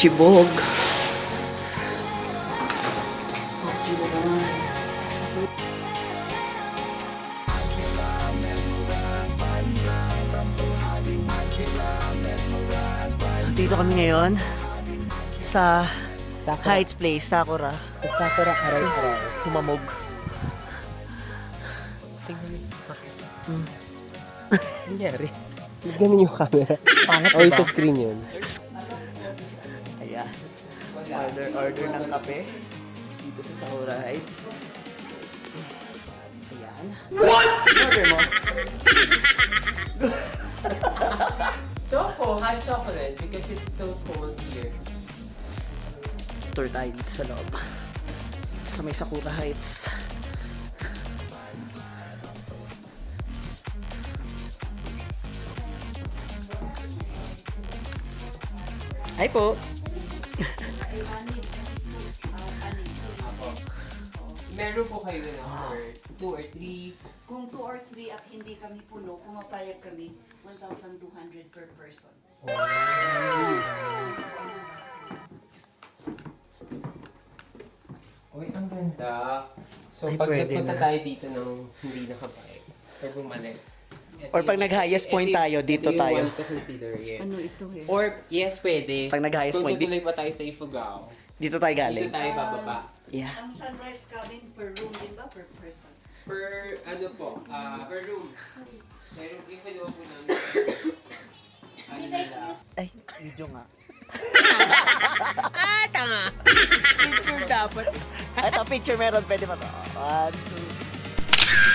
chibog. Sino naman? Dito kami ngayon sa Haights Place, Sakura. Sakura Haights. Humamog. Nangyari. Ganun yung camera. Pangat O, diba? sa screen yun. Ayan. Order ng kape. Dito sa Sakura Heights. Ayan. What? Order mo. Hot chocolate because it's so cold here. Tour tayo dito sa loob. Dito sa may Sakura Heights. Hi po. Meron po kayo na for 2 or 3. Kung 2 or 3 at hindi kami puno, pumapayag kami 1,200 per person. Uy, ang ganda. So, Ay, pag pwede nagpunta na. tayo dito ng hindi nakapayag, pag bumalik. Ito Or pag yung- nag-highest point ito yung- tayo, dito ito yung tayo. one to consider, yes. Ano ito eh? Or, yes, pwede. Pag nag-highest Kung point, tutuloy pa tayo sa Ifugao, Dito tayo dito galing. tayo bababa. Yeah. Ang sunrise cabin per room din ba? Per person? Per, ano po, per room. Pero yung kinuha po namin, ano nila, Ay, video nga. tanga! Picture dapat. Ito, picture meron. Pwede pa to. 1, 2.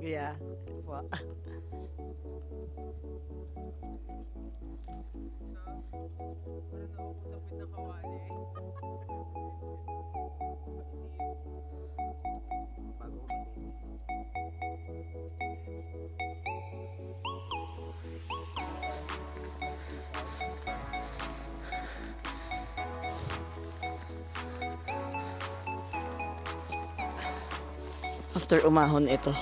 Yeah. Wow. After umahon ito.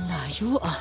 Layo ah.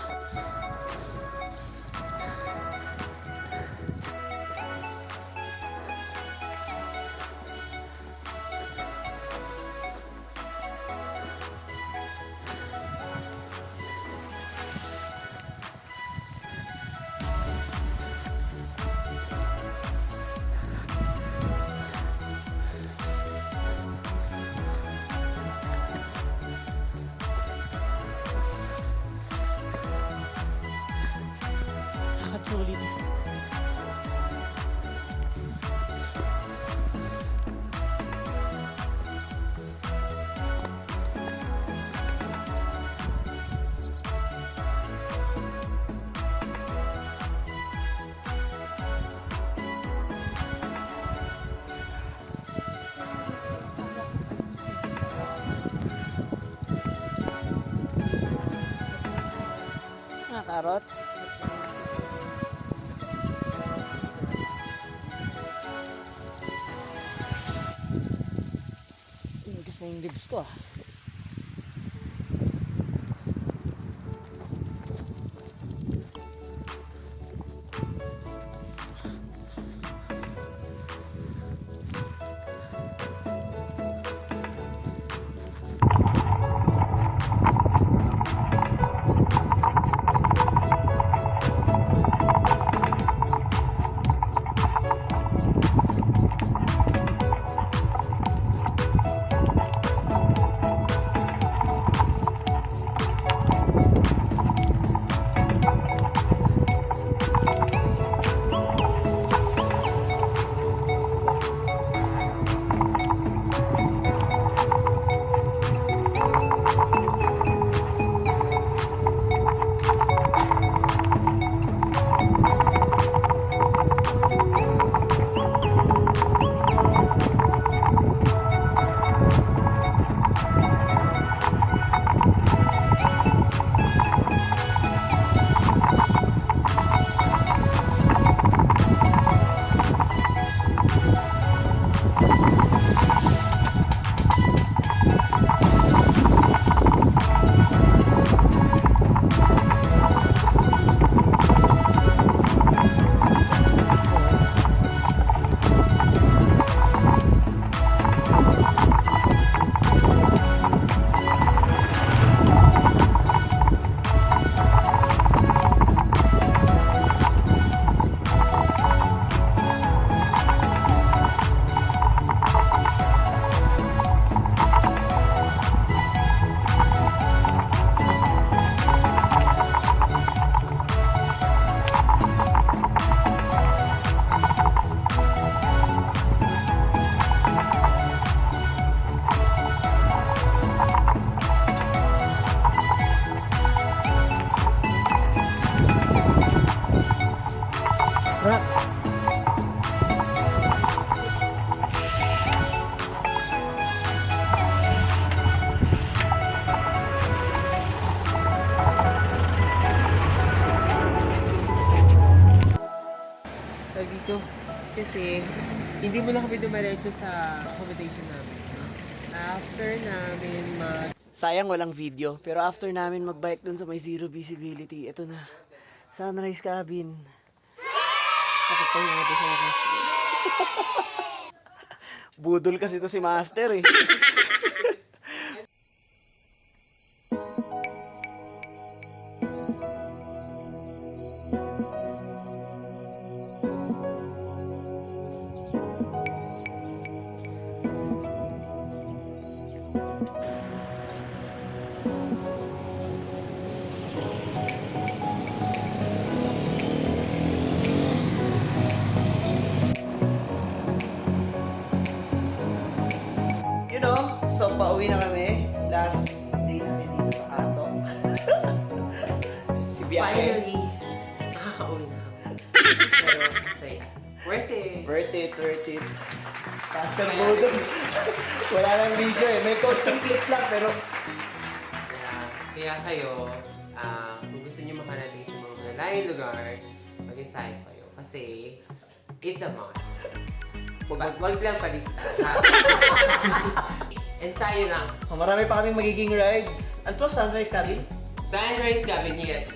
Sulit. Carrots. Inigis na yung lips ko ah. kasi hindi mo lang kami dumiretso sa accommodation namin. After namin Sayang walang video, pero after namin magbike dun sa may zero visibility, ito na. Sunrise cabin. Nakapagpahinga natin sa wakas. Budol kasi ito si Master eh. You know, so pauwi na kami. Last day natin dito sa Atok. Si Byahe. finally, nakaka-uwi na kami. Pero, saya. Worth it. Worth it. Master Budol. Wala lang video eh. May konting clip lang pero Kaya kayo, kung gusto nyo makarating sa mga malalayong lugar, mag-ensayo kayo. Kasi, it's a must. Wag lang palista. Ensayo lang. marami pa kaming magiging rides. Ano to? Sunrise cabin? Sunrise Cabin, yes.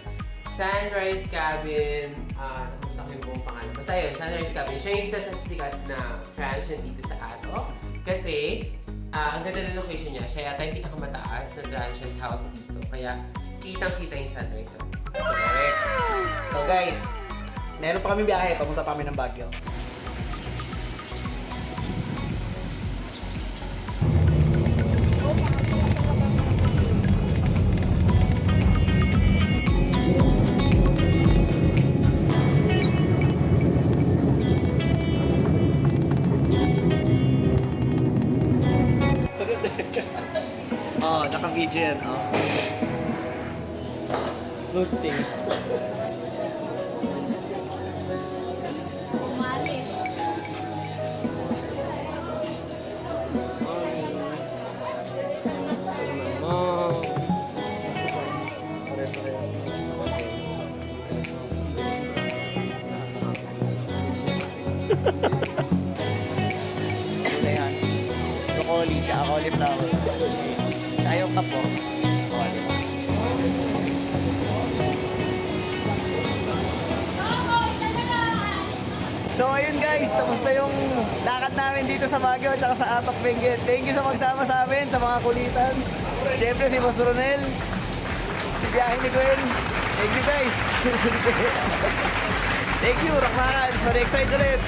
Sunrise Cabin, nakita ko yung buong pangalan. Basta yun, Sunrise Cabin. Siya yung isa sa sikat na transient dito sa Atok. Kasi, ang ganda ng location niya. Siya yata yung pinakamataas na transient house dito. Kaya, kitang-kita yung Sunrise Cabin. Correct. So guys, meron pa kami biyahe. Papunta pa kami ng Baguio. Oh, naka-video yan. Oh. Good things. Ito yan. Broccoli, tsaka cauliflower. Tsaka yung kapo. So ayun guys, tapos na yung lakad namin dito sa Baguio at sa Atok Benguet. Thank you sa magsama sa amin, sa mga kulitan. Siyempre si Boss Ronel, si Byahe ni Gwen. Thank you guys. Thank you, Rakmakan. So next time ulit.